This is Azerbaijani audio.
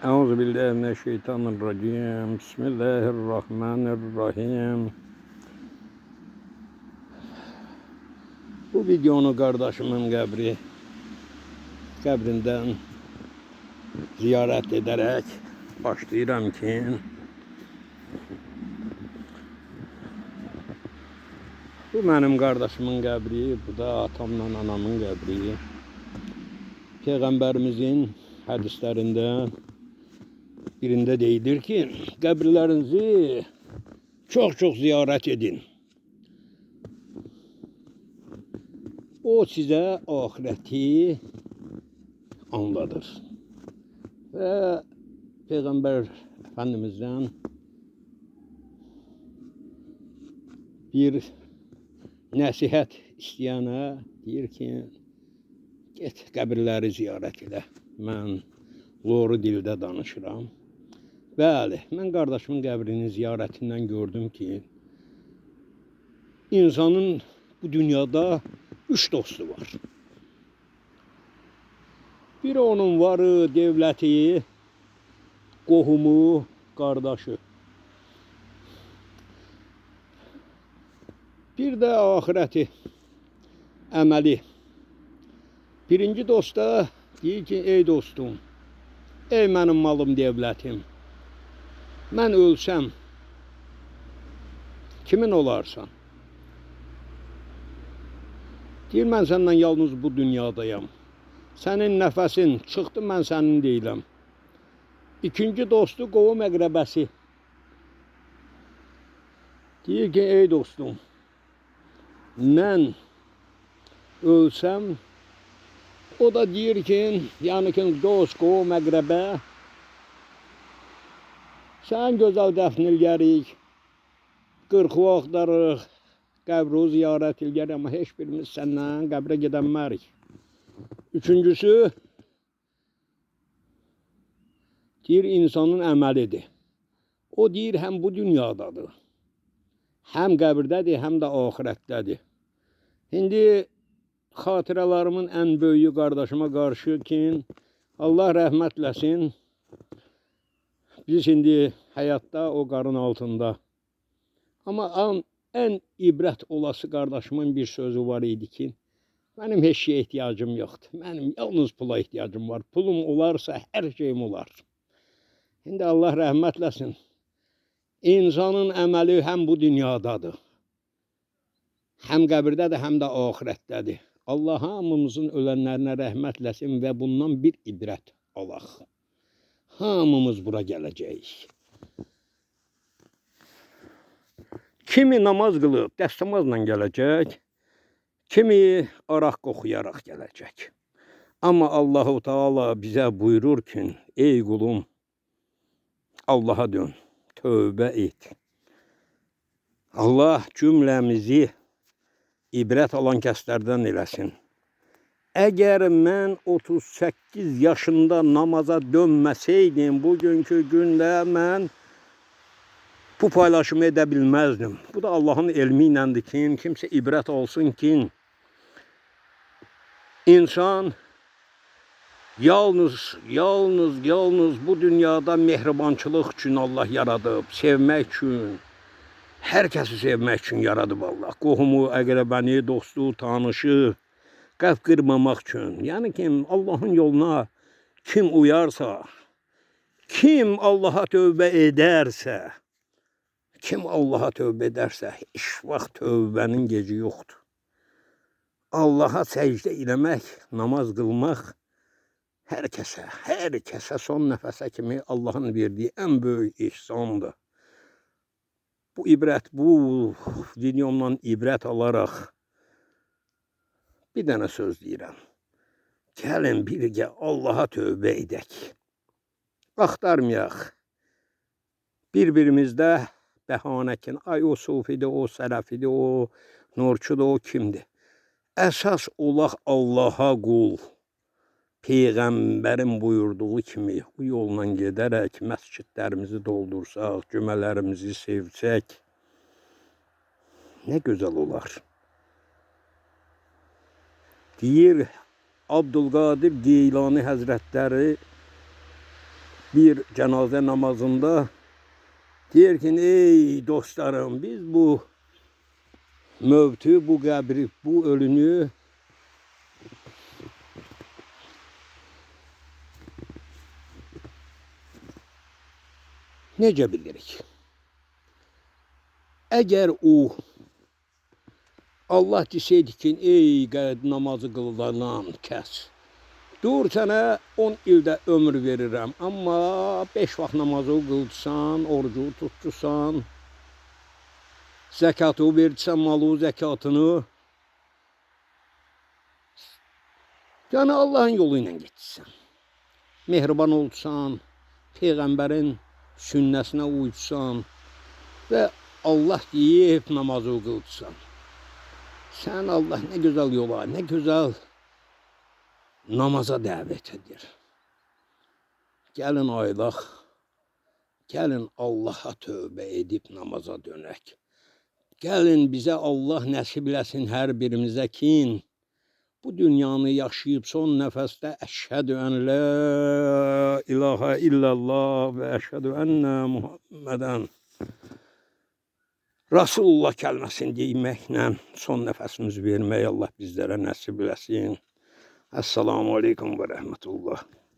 Euzubillahimineşşeytanirracim. Bismillahirrahmanirrahim. Bu videonu kardeşimin qəbrindən ziyaret ederek başlayıram ki, bu benim kardeşimin qəbri, bu da atamla anamın qəbri. Peyğəmbərimizin hədislərində birinde deyilir ki, qəbirlərinizi çok ziyaret edin. O size ahireti anladır. Ve Peygamber Efendimiz'den bir nəsihət istəyənə deyir ki, get qəbirləri ziyarət elə. Mən doğru dildə danışıram. Bəli, mən qardaşımın qəbrinin ziyarətindən gördüm ki, insanın bu dünyada 3 dostu var. Biri onun varı, devləti, qohumu, qardaşı. Bir də ahirəti, əməli. Birinci dosta deyir ki, ey dostum, ey mənim malım, devlətim, mən ölsəm, kimin olarsan? Deyir, mən səndən yalnız bu dünyadayam. Sənin nəfəsin çıxdı, mən sənin deyiləm. İkinci dostu qovum əqrəbəsi. Deyir ki, ey dostum, mən ölsəm, o da deyir ki, yəni ki, dost, qovum əqrəbə, sən gözəl dəfn eləyərik, 40 axtarırıq, qəbri ziyarət eləyərik, amma heç birimiz səndən qəbrə gedəmərik. Üçüncüsü, deyir, insanın əməlidir. O deyir, həm bu dünyadadır, həm qəbirdədir, həm də ahirətdədir. İndi xatirəlarımın ən böyüyü qardaşıma qarşı ki, Allah rəhmətləsin, biz indi həyatda o qarın altında. Amma ən ibrət olası qardaşımın bir sözü var idi ki, mənim heç şeye ihtiyacım yoxdur. Mənim yalnız pula ihtiyacım var. Pulum olarsa hər şeyim olar. İndi Allah rəhmətləsin. İnsanın əməli həm bu dünyadadır, həm qəbirdədir, həm də ahirətdədir. Allah hamımızın ölənlərinə rəhmətləsin və bundan bir ibrət alaq. Hamımız bura gələcəyik. Kimi namaz qılıb dəstəmazla gələcək, kimi araq qoxuyaraq gələcək. Amma Allahu Teala bizə buyurur ki, ey qulum, Allah'a dön, tövbə et. Allah cümləmizi ibrət alan kəslərdən eləsin. Əgər mən 38 yaşında namaza dönməsəydim, bugünkü gündə mən bu paylaşımı edə bilməzdim. Bu da Allah'ın elmi iləndir ki, kimsə ibrət olsun ki, insan yalnız bu dünyada mehribançılıq üçün Allah yaradıb, sevmək üçün, hər kəsi sevmək üçün yaradıb Allah. Qohumu, əqrəbəni, dostu, tanışı, qəlb qırmamaq üçün. Yəni ki, Allah'ın yoluna kim uyarsa, kim Allah'a tövbə edərsə, heç vaxt tövbənin geci yoxdur. Allah'a səcdə eləmək, namaz qılmaq hər kəsə son nəfəsə kimi Allah'ın verdiyi ən böyük ihsandır. Bu videomdan ibrət alaraq bir dənə söz deyirəm. Gəlin birgə Allah'a tövbə edək. Axtarmayaq. Bir-birimizdə bəhanəkin, ay o sufidir, o sələfidir, o nurçudur, o kimdir? Əsas olaq Allah'a qul. Peyğəmbərin buyurduğu kimi bu yolla gedərək məscidlərimizi doldursaq, cümələrimizi sevsək, nə gözəl olar. Deyir Abdülqadir Geylani Həzrətləri bir cənazə namazında deyir ki, ey dostlarım, biz bu mövtü, bu qəbri, bu ölünü necə bilirik? Əgər o Allah deseydi ki, ey namazı qılınan kəs, dur sənə 10 ildə ömür verirəm, amma 5 vaxt namazı qılsan, orucu tutdusan, zəkatı verdirsən, malı zəkatını, yəni Allahın yolu ilə getsən, mehriban olsan, Peyğəmbərin sünnəsinə uysan və Allah deyib namazı qılsan, sən Allah nə gözəl yola, nə gözəl namaza dəvət edir. Gəlin aylaq, gəlin Allaha tövbə edib namaza dönək. Gəlin bizə Allah nəsib eləsin hər birimizə ki, bu dünyanı yaşayıb son nəfəsdə əşhədü ən la ilahə illallah və əşhədü ennə Muhammədən Rasulullah kəlməsini deyməklə son nəfəsimizi vermək Allah bizlərə nəsib eləsin. Esselamu aleyküm və rəhmətullah.